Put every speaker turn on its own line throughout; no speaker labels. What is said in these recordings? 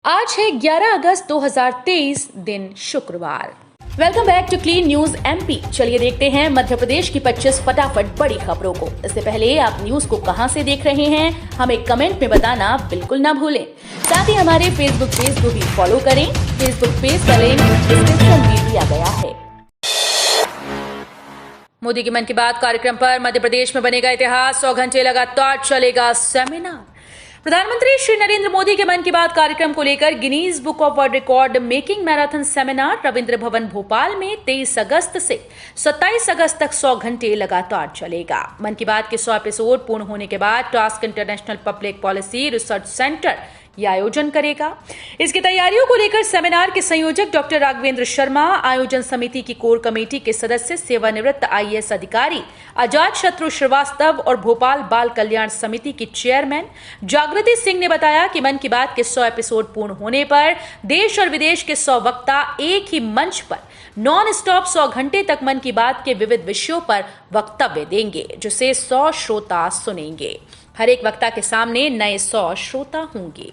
आज है 11 अगस्त 2023 दिन शुक्रवार। Welcome back to clean news MP. चलिए देखते हैं मध्य प्रदेश की 25 फटाफट बड़ी खबरों को। इससे पहले आप न्यूज को कहां से देख रहे हैं हमें कमेंट में बताना बिल्कुल ना भूलें। साथ ही हमारे फेसबुक पेज को भी फॉलो करें। फेसबुक पेज का लिंक डिस्क्रिप्शन में दिया गया है। मोदी की मन की बात कार्यक्रम पर मध्य प्रदेश में बनेगा इतिहास। 100 घंटे लगातार चलेगा सेमिनार। प्रधानमंत्री श्री नरेंद्र मोदी के मन की बात कार्यक्रम को लेकर Guinness book of world record making marathon seminar Ravindra Bhavan Bhopal में 23 अगस्त से 27 अगस्त तक 100 घंटे लगातार चलेगा। मन की बात के 100 एपिसोड पूर्ण होने के बाद task international public policy research centre यह आयोजन करेगा। इसकी तैयारियों को लेकर सेमिनार के संयोजक डॉक्टर राघवेंद्र शर्मा, आयोजन समिति की कोर कमेटी के सदस्य सेवानिवृत्त आईएएस अधिकारी अजात शत्रु श्रीवास्तव और भोपाल बाल कल्याण समिति की चेयरमैन जागृति सिंह ने बताया कि मन की बात के 100 एपिसोड पूर्ण होने पर देश और विदेश के 100 वक्ता एक ही मंच पर नॉन स्टॉप 100 घंटे तक मन की बात के विविध विषयों पर वक्तव्य देंगे, जिसे 100 श्रोता सुनेंगे। हर एक वक्ता के सामने नए 100 श्रोता होंगे।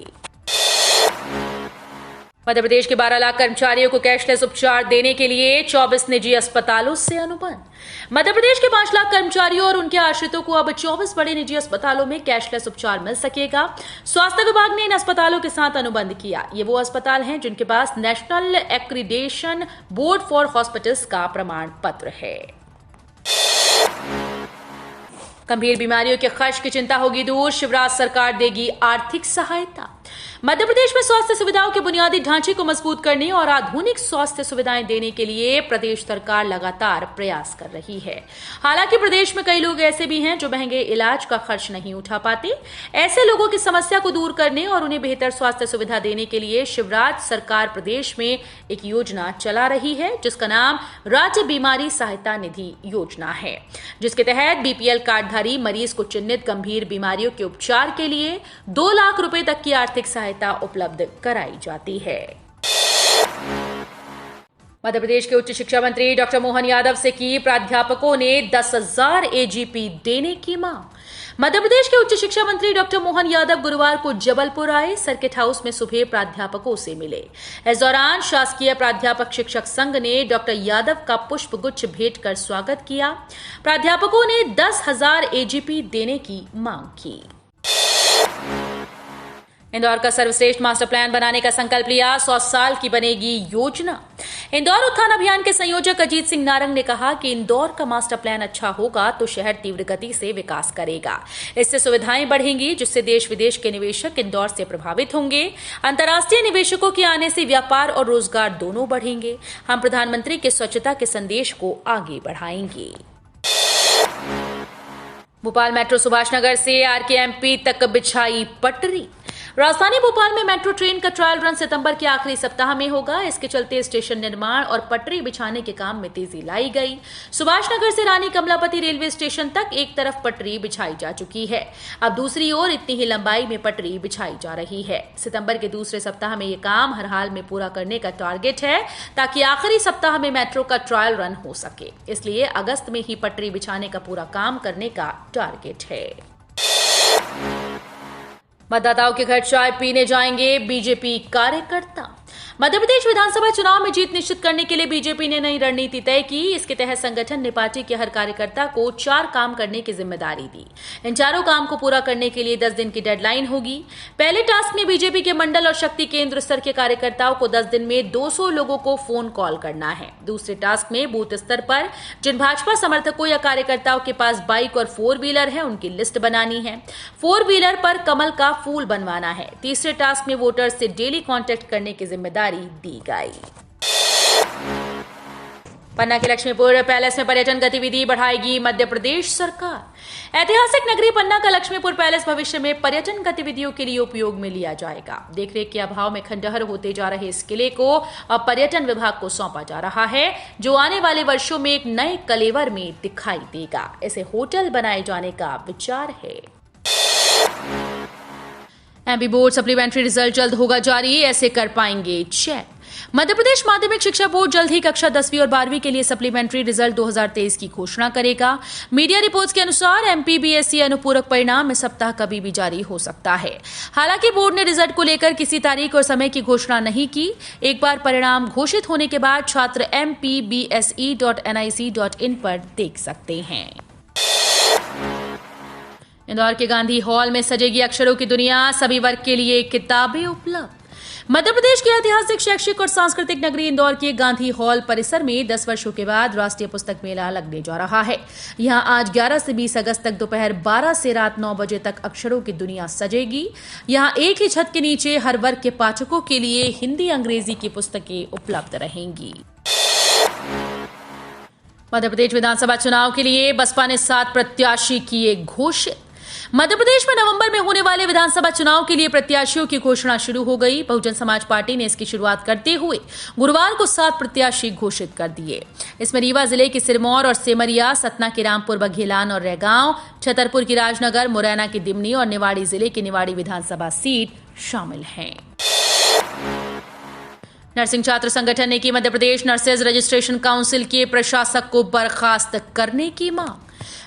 मध्य प्रदेश के 12 लाख कर्मचारियों को कैशलेस उपचार देने के लिए 24 निजी अस्पतालों से अनुबंध। मध्य प्रदेश के 5 लाख कर्मचारियों और उनके आश्रितों को अब 24 बड़े निजी अस्पतालों में कैशलेस उपचार मिल सकेगा। स्वास्थ्य विभाग ने इन अस्पतालों के साथ अनुबंध किया। ये वो अस्पताल हैं जिनके पास national accreditation board for hospitals का प्रमाण पत्र है। गंभीर बीमारियों के खर्च की चिंता होगी दूर, शिवराज सरकार देगी आर्थिक सहायता। मध्य प्रदेश में स्वास्थ्य सुविधाओं के बुनियादी ढांचे को मजबूत करने और आधुनिक स्वास्थ्य सुविधाएं देने के लिए प्रदेश सरकार लगातार प्रयास कर रही है। हालांकि प्रदेश में कई लोग ऐसे भी हैं जो महंगे इलाज का खर्च नहीं उठा पाते। ऐसे लोगों की समस्या को दूर करने और उन्हें बेहतर स्वास्थ्य सुविधा देने के लिए शिवराज सरकार प्रदेश में एक योजना चला रही है, जिसका नाम राज्य बीमारी सहायता निधि योजना है, जिसके तहत बीपीएल कार्डधारी मरीज को चिन्हित गंभीर बीमारियों के उपचार के लिए 2 लाख रुपए तक की आर्थिक सहायता उपलब्ध कराई जाती है। मध्य प्रदेश के उच्च शिक्षा मंत्री डॉक्टर मोहन यादव से की प्राध्यापकों ने 10,000 एजीपी देने की मांग। मध्य प्रदेश के उच्च शिक्षा मंत्री डॉक्टर मोहन यादव गुरुवार को जबलपुर आए। सर्किट हाउस में सुबह प्राध्यापकों से मिले। इस दौरान शासकीय प्राध्यापक शिक्षक संघ ने डॉक्टर यादव का पुष्प गुच्छ भेंट कर स्वागत किया। प्राध्यापकों ने 10,000 एजीपी देने की मांग की। इंदौर का सर्वश्रेष्ठ मास्टर प्लान बनाने का संकल्प लिया। 100 साल की बनेगी योजना। इंदौर उत्थान अभियान के संयोजक अजीत सिंह नारंग ने कहा कि इंदौर का मास्टर प्लान अच्छा होगा तो शहर तीव्र गति से विकास करेगा। इससे सुविधाएं बढ़ेंगी, जिससे देश विदेश के निवेशक इंदौर से प्रभावित होंगे। अंतर्राष्ट्रीय निवेशकों के आने से व्यापार और रोजगार दोनों बढ़ेंगे। हम प्रधानमंत्री के स्वच्छता के संदेश को आगे बढ़ाएंगे। भोपाल मेट्रो सुभाष नगर से आरकेएमपी तक बिछाई पटरी। राजधानी भोपाल में मेट्रो ट्रेन का ट्रायल रन सितंबर के आखिरी सप्ताह में होगा। इसके चलते स्टेशन निर्माण और पटरी बिछाने के काम में तेजी लाई गई। सुभाष नगर से रानी कमलापति रेलवे स्टेशन तक एक तरफ पटरी बिछाई जा चुकी है। अब दूसरी ओर इतनी ही लंबाई में पटरी बिछाई जा रही है। सितंबर के दूसरे सप्ताह में यह काम हर हाल में पूरा करने का टारगेट है, ताकि आखिरी सप्ताह में मेट्रो का ट्रायल रन हो सके। इसलिए अगस्त में ही पटरी बिछाने का पूरा काम करने का टारगेट है। मतदाताओं के घर चाय पीने जाएंगे बीजेपी कार्यकर्ता। मध्य प्रदेश विधानसभा चुनाव में जीत निश्चित करने के लिए बीजेपी ने नई रणनीति तय की। इसके तहत संगठन ने पार्टी के हर कार्यकर्ता को 4 काम करने की जिम्मेदारी दी। इन चारों काम को पूरा करने के लिए 10 दिन की डेडलाइन होगी। पहले टास्क में बीजेपी के मंडल और शक्ति केंद्र स्तर के कार्यकर्ताओं को 10 दिन में 200 लोगों को फोन कॉल करना है। दूसरे टास्क में बूथ स्तर पर जिन भाजपा समर्थकों या कार्यकर्ताओं के पास बाइक और 4 व्हीलर है, उनकी लिस्ट बनानी है। 4 व्हीलर पर कमल का फूल बनवाना है। तीसरे टास्क में वोटर्स से डेली कांटेक्ट करने की जिम्मेदारी दी गई। पन्ना के लक्ष्मीपुर पैलेस में पर्यटन गतिविधि बढ़ाएगी मध्य प्रदेश सरकार। ऐतिहासिक नगरी पन्ना का लक्ष्मीपुर पैलेस भविष्य में पर्यटन गतिविधियों के लिए उपयोग में लिया जाएगा। देखरेख के अभाव में खंडहर होते जा रहे इस किले को अब पर्यटन विभाग को सौंपा जा रहा है, जो आने वाले वर्षों में एक नए कलेवर में दिखाई देगा। इसे होटल बनाए जाने का विचार है। एमपी बोर्ड सप्लीमेंट्री रिजल्ट जल्द होगा जारी, ऐसे कर पाएंगे चेक। मध्य प्रदेश माध्यमिक शिक्षा बोर्ड जल्द ही कक्षा 10वीं और 12वीं के लिए सप्लीमेंट्री रिजल्ट 2023 की घोषणा करेगा। मीडिया रिपोर्ट्स के अनुसार एमपीबीएसई अनुपूरक परिणाम इस सप्ताह कभी भी जारी हो सकता है। हालांकि बोर्ड ने रिजल्ट को लेकर किसी तारीख और समय की घोषणा नहीं की। एक बार परिणाम घोषित होने के बाद छात्र mpbse.nic.in पर देख सकते हैं। इंदौर के गांधी हॉल में सजेगी अक्षरों की दुनिया, सभी वर्ग के लिए किताबें उपलब्ध। मध्य प्रदेश के ऐतिहासिक, शैक्षिक और सांस्कृतिक नगरी इंदौर के गांधी हॉल परिसर में 10 वर्षों के बाद राष्ट्रीय पुस्तक मेला लगने जा रहा है। यहां आज 11 से 20 अगस्त तक दोपहर 12 से रात 9 बजे तक अक्षरों की दुनिया सजेगी। यहां एक ही छत के नीचे हर वर्ग के पाठकों के लिए हिंदी, अंग्रेजी की पुस्तकें उपलब्ध रहेंगी। मध्य प्रदेश विधानसभा चुनाव के लिए बसपा ने 7 प्रत्याशी किए घोषित। मध्य प्रदेश में नवंबर में होने वाले विधानसभा चुनाव के लिए प्रत्याशियों की घोषणा शुरू हो गई। बहुजन समाज पार्टी ने इसकी शुरुआत करते हुए गुरुवार को 7 प्रत्याशी घोषित कर दिए। इसमें रीवा जिले के सिरमौर और सेमरिया, सतना के रामपुर, बघेलान और रैगांव, छतरपुर की राजनगर, मुरैना की दिमनी और निवाड़ी जिले की निवाड़ी विधानसभा सीट शामिल हैं। नर्सिंग छात्र संगठन ने की Madhya Pradesh nurses registration council के प्रशासक को बर्खास्त करने की मांग।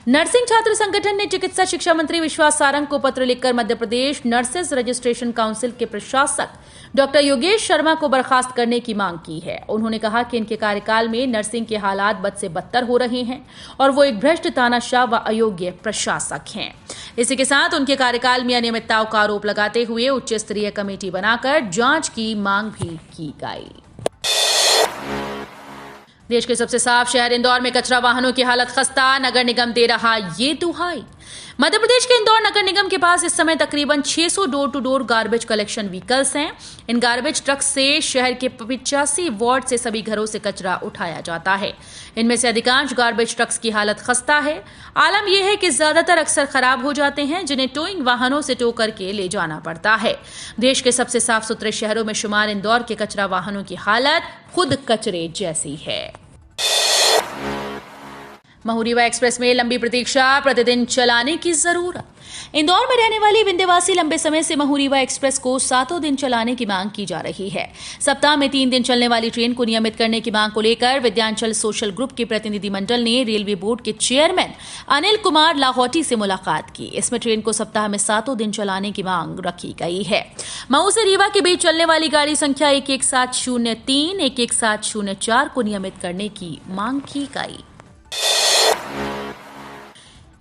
नर्सिंग छात्र संगठन ने चिकित्सा शिक्षा मंत्री विश्वास सारंग को पत्र लिखकर Madhya Pradesh nurses registration council के प्रशासक डॉक्टर योगेश शर्मा को बर्खास्त करने की मांग की है। उन्होंने कहा कि इनके कार्यकाल में नर्सिंग के हालात बद से बदतर हो रहे हैं और वो एक भ्रष्ट, तानाशाह व अयोग्य प्रशासक हैं। इसी के साथ उनके कार्यकाल में अनियमितताओं का आरोप लगाते हुए उच्च स्तरीय कमेटी बनाकर जांच की मांग भी की गई। देश के सबसे साफ शहर इंदौर में कचरा वाहनों की हालत खस्ता, नगर निगम दे रहा ये दुहाई। मध्य प्रदेश के इंदौर नगर निगम के पास इस समय तकरीबन 600 door to door garbage collection vehicles हैं। इन गार्बेज ट्रक से शहर के 85 वार्ड से सभी घरों से कचरा उठाया जाता है। इनमें से अधिकांश गार्बेज ट्रक्स की हालत खस्ता है। आलम यह है कि ज्यादातर अक्सर खराब हो जाते हैं, जिन्हें टोइंग वाहनों से टो करके ले जाना पड़ता है। देश के सबसे साफ सुथरे शहरों में शुमार इंदौर के कचरा वाहनों की हालत खुद कचरे जैसी है। महू-रीवा एक्सप्रेस में लंबी प्रतीक्षा, प्रतिदिन चलाने की जरूरत। इंदौर में रहने वाली विंध्यवासी लंबे समय से महू-रीवा एक्सप्रेस को 7 दिन चलाने की मांग की जा रही है। सप्ताह में 3 दिन चलने वाली ट्रेन को नियमित करने की मांग को लेकर विद्यांचल सोशल ग्रुप के प्रतिनिधिमंडल ने रेलवे बोर्ड के चेयरमैन अनिल कुमार लाहौटी से मुलाकात की। इसमें ट्रेन को सप्ताह में 7 दिन चलाने की मांग रखी गई है। महू से रीवा के बीच चलने वाली गाड़ी संख्या 11703, 11704 को नियमित करने की मांग की गई।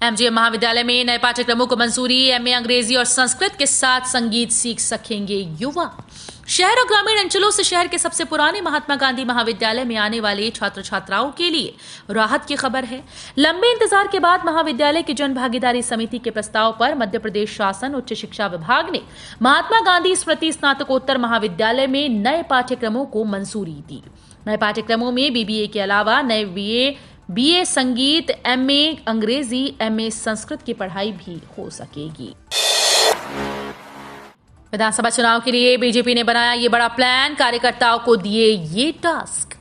एमजीएम महाविद्यालय में नए पाठ्यक्रमों को मंजूरी। एमए अंग्रेजी और संस्कृत के साथ संगीत सीख सकेंगे युवा। शहर और ग्रामीण अंचलों से शहर के सबसे पुराने महात्मा गांधी महाविद्यालय में आने वाले छात्र छात्राओं के लिए राहत की खबर है। लंबे इंतजार के बाद महाविद्यालय की जन भागीदारी समिति के प्रस्ताव पर मध्य प्रदेश शासन उच्च शिक्षा विभाग ने महात्मा गांधी स्मृति स्नातकोत्तर महाविद्यालय में नए पाठ्यक्रमों को मंजूरी दी। नए पाठ्यक्रमों में बीबीए के अलावा नए बीए संगीत, एमए अंग्रेजी, एमए संस्कृत की पढ़ाई भी हो सकेगी। विधानसभा चुनाव के लिए बीजेपी ने बनाया ये बड़ा प्लान, कार्यकर्ताओं को दिए ये टास्क।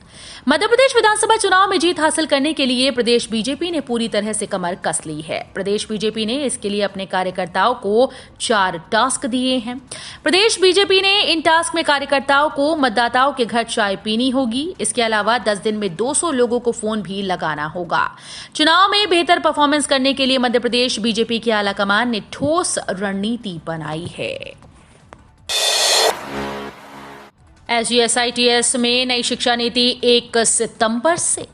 मध्य प्रदेश विधानसभा चुनाव में जीत हासिल करने के लिए प्रदेश बीजेपी ने पूरी तरह से कमर कस ली है। प्रदेश बीजेपी ने इसके लिए अपने कार्यकर्ताओं को 4 टास्क दिए हैं। प्रदेश बीजेपी ने इन टास्क में कार्यकर्ताओं को मतदाताओं के घर चाय पीनी होगी। इसके अलावा 10 दिन में 200 लोगों को फोन भी लगाना होगा। चुनाव में बेहतर परफॉर्मेंस करने के लिए मध्य प्रदेश बीजेपी की आलाकमान ने ठोस रणनीति बनाई है। SGSITS में नई शिक्षा नीति 1 सितंबर से।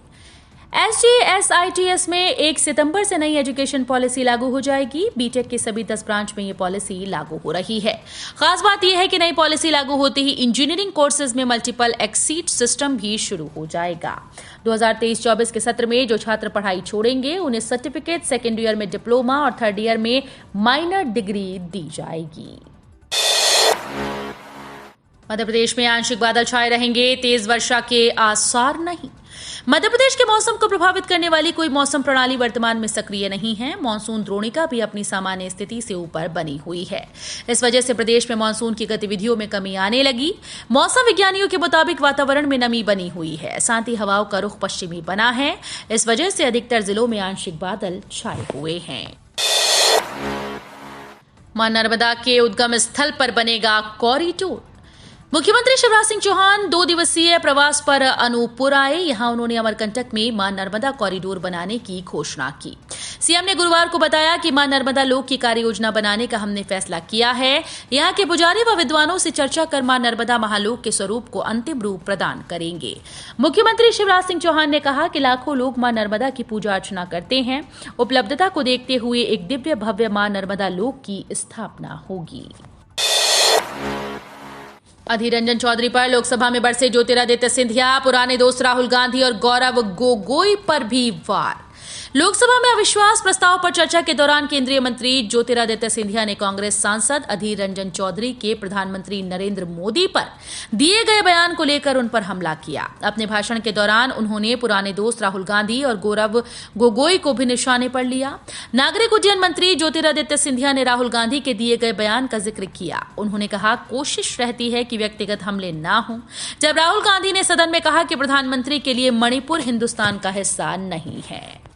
SGSITS में 1 सितंबर से नई एजुकेशन पॉलिसी लागू हो जाएगी। बीटेक के सभी 10 ब्रांच में ये पॉलिसी लागू हो रही है। खास बात यह है कि नई पॉलिसी लागू होते ही इंजीनियरिंग कोर्सेज में मल्टीपल एक्सीट सिस्टम भी शुरू हो जाएगा। 2023-24 के सत्र में जो छात्र पढ़ाई छोड़ेंगे उन्हें सर्टिफिकेट, सेकेंड ईयर में डिप्लोमा और थर्ड ईयर में माइनर डिग्री दी जाएगी। मध्य प्रदेश में आंशिक बादल छाए रहेंगे, तेज वर्षा के आसार नहीं। मध्य प्रदेश के मौसम को प्रभावित करने वाली कोई मौसम प्रणाली वर्तमान में सक्रिय नहीं है। मानसून द्रोणिका भी अपनी सामान्य स्थिति से ऊपर बनी हुई है। इस वजह से प्रदेश में मानसून की गतिविधियों में कमी आने लगी। मौसम विज्ञानियों के मुताबिक वातावरण में नमी बनी हुई है, साथ ही हवाओं का रुख पश्चिमी बना है। इस वजह से अधिकतर जिलों में आंशिक बादल छाए हुए हैं। मां नर्मदा के उद्गम स्थल पर बनेगा कॉरिडोर। मुख्यमंत्री शिवराज सिंह चौहान 2 दिवसीय प्रवास पर अनूपपुर आए। यहां उन्होंने अमरकंटक में मां नर्मदा कॉरिडोर बनाने की घोषणा की। सीएम ने गुरुवार को बताया कि मां नर्मदा लोक की कार्य योजना बनाने का हमने फैसला किया है। यहां के पुजारी व विद्वानों से चर्चा कर मां नर्मदा महालोक के स्वरूप को अंतिम रूप प्रदान करेंगे। मुख्यमंत्री शिवराज सिंह चौहान ने कहा कि लाखों लोग मां नर्मदा की पूजा अर्चना करते हैं। उपलब्धता को देखते हुए एक दिव्य भव्य मां नर्मदा लोक की स्थापना होगी। अधीर रंजन चौधरी पर लोकसभा में बरसे ज्योतिरादित्य सिंधिया, पुराने दोस्त राहुल गांधी और गौरव गोगोई पर भी वार। लोकसभा में अविश्वास प्रस्ताव पर चर्चा के दौरान केंद्रीय मंत्री ज्योतिरादित्य सिंधिया ने कांग्रेस सांसद अधीर रंजन चौधरी के प्रधानमंत्री नरेंद्र मोदी पर दिए गए बयान को लेकर उन पर हमला किया। अपने भाषण के दौरान उन्होंने पुराने दोस्त राहुल गांधी और गौरव गोगोई को भी निशाने पर लिया। नागरिक उड्डयन मंत्री ज्योतिरादित्य सिंधिया ने राहुल गांधी के दिए गए बयान का जिक्र किया। उन्होंने कहा, कोशिश रहती है कि व्यक्तिगत हमले ना हों। जब राहुल गांधी ने सदन में कहा कि प्रधानमंत्री के लिए मणिपुर हिंदुस्तान का हिस्सा नहीं है।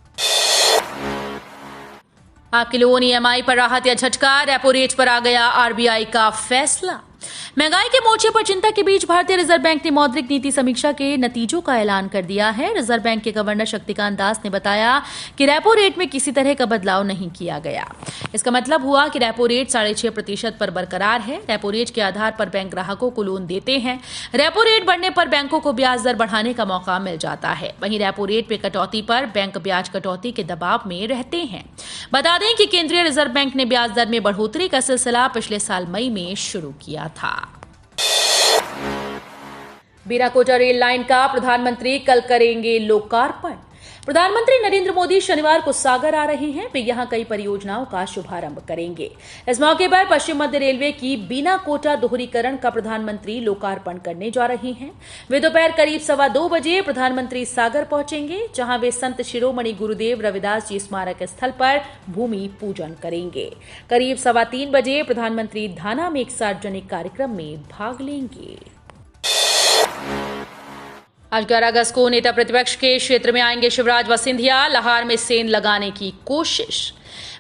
आपके लोन ईएमआई पर राहत या झटका, रेपो रेट पर आ गया आरबीआई का फैसला। महंगाई के मोर्चे पर चिंता के बीच भारतीय रिजर्व बैंक ने मौद्रिक नीति समीक्षा के नतीजों का ऐलान कर दिया है। रिजर्व बैंक के गवर्नर शक्तिकांत दास ने बताया कि रेपो रेट में किसी तरह का बदलाव नहीं किया गया। इसका मतलब हुआ कि रेपो रेट 6.5% पर बरकरार है। रेपो रेट के आधार पर बैंक ग्राहकों को लोन देते हैं। रेपो रेट बढ़ने पर बैंकों को ब्याज दर बढ़ाने का मौका मिल जाता है। वहीं रेपो रेट पे कटौती पर बैंक ब्याज कटौती के दबाव में रहते हैं। बता दें कि केंद्रीय रिजर्व बैंक ने ब्याज दर में बढ़ोतरी का सिलसिला पिछले साल मई में शुरू किया था। बीना-कोटा रेल लाइन का प्रधानमंत्री कल करेंगे लोकार्पण। प्रधानमंत्री नरेंद्र मोदी शनिवार को सागर आ रहे हैं। वे यहां कई परियोजनाओं का शुभारंभ करेंगे। इस मौके पर पश्चिम मध्य रेलवे की बीना-कोटा दोहरीकरण का प्रधानमंत्री लोकार्पण करने जा रहे हैं। वे दोपहर करीब 2:15 बजे प्रधानमंत्री सागर पहुंचेंगे, जहां वे संत शिरोमणि गुरुदेव रविदास जी स्मारक स्थल पर भूमि पूजन करेंगे। करीब 3:15 बजे प्रधानमंत्री धाना में एक सार्वजनिक कार्यक्रम में भाग लेंगे। आज 11 अगस्त को नेता प्रतिपक्ष के क्षेत्र में आएंगे शिवराज व सिंधिया। लहार में सेंध लगाने की कोशिश।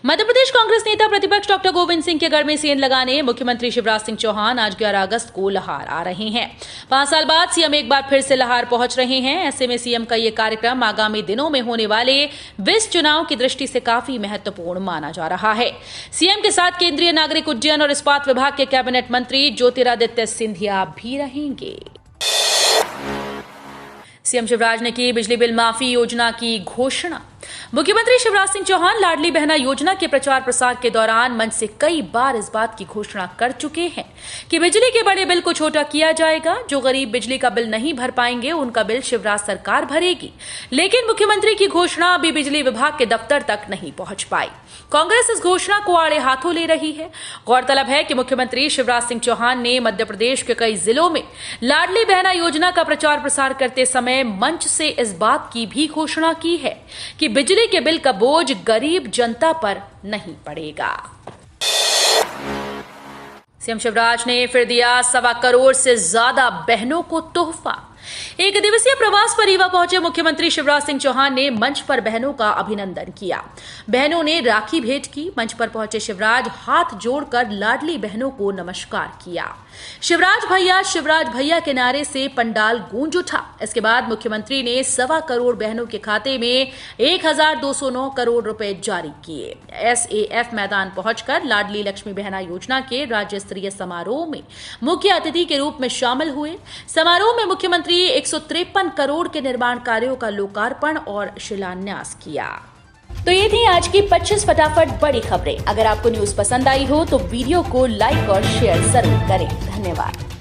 मध्य प्रदेश कांग्रेस नेता प्रतिपक्ष डॉक्टर गोविंद सिंह के घर में सेंध लगाने मुख्यमंत्री शिवराज सिंह चौहान आज 11 अगस्त को लहार आ रहे हैं। 5 साल बाद सीएम एक बार फिर से लहार पहुंच रहे हैं। ऐसे में सीएम का यह कार्यक्रम आगामी दिनों में होने वाले विस चुनाव की दृष्टि से काफी महत्वपूर्ण माना जा रहा है। सीएम के साथ केंद्रीय नागरिक उड्डयन और इस्पात विभाग के कैबिनेट मंत्री ज्योतिरादित्य सिंधिया भी रहेंगे। सीएम शिवराज ने की बिजली बिल माफी योजना की घोषणा। मुख्यमंत्री शिवराज सिंह चौहान लाडली बहना योजना के प्रचार प्रसार के दौरान मंच से कई बार इस बात की घोषणा कर चुके हैं कि बिजली के बड़े बिल को छोटा किया जाएगा। जो गरीब बिजली का बिल नहीं भर पाएंगे उनका बिल शिवराज सरकार भरेगी। लेकिन मुख्यमंत्री की घोषणा अभी बिजली विभाग के दफ्तर तक नहीं पहुंच पाई। कांग्रेस इस घोषणा को आड़े हाथों ले रही है। गौरतलब है कि मुख्यमंत्री शिवराज सिंह चौहान ने मध्य प्रदेश के कई जिलों में लाडली बहना योजना का प्रचार प्रसार करते समय मंच से इस बात की भी घोषणा की है कि बिजली के बिल का बोझ गरीब जनता पर नहीं पड़ेगा। सीएम शिवराज ने फिर दिया 1.25 करोड़ से ज्यादा बहनों को तोहफा। एक दिवसीय प्रवास पर रीवा पहुंचे मुख्यमंत्री शिवराज सिंह चौहान ने मंच पर बहनों का अभिनंदन किया। बहनों ने राखी भेंट की। मंच पर पहुंचे शिवराज हाथ जोड़कर लाडली बहनों को नमस्कार किया। शिवराज भैया के नारे से पंडाल गूंज उठा। इसके बाद मुख्यमंत्री ने 1.25 करोड़ बहनों के खाते में 1209 करोड़ रुपए जारी किए। एसएएफ मैदान पहुंचकर लाडली लक्ष्मी बहना योजना के राज्य स्तरीय समारोह में मुख्य अतिथि के रूप में शामिल हुए। समारोह में मुख्यमंत्री 153 करोड़ के निर्माण कार्यों का लोकार्पण और शिलान्यास किया। तो ये थी आज की 25 फटाफट बड़ी खबरें। अगर आपको न्यूज पसंद आई हो तो वीडियो को लाइक और शेयर जरूर करें। धन्यवाद।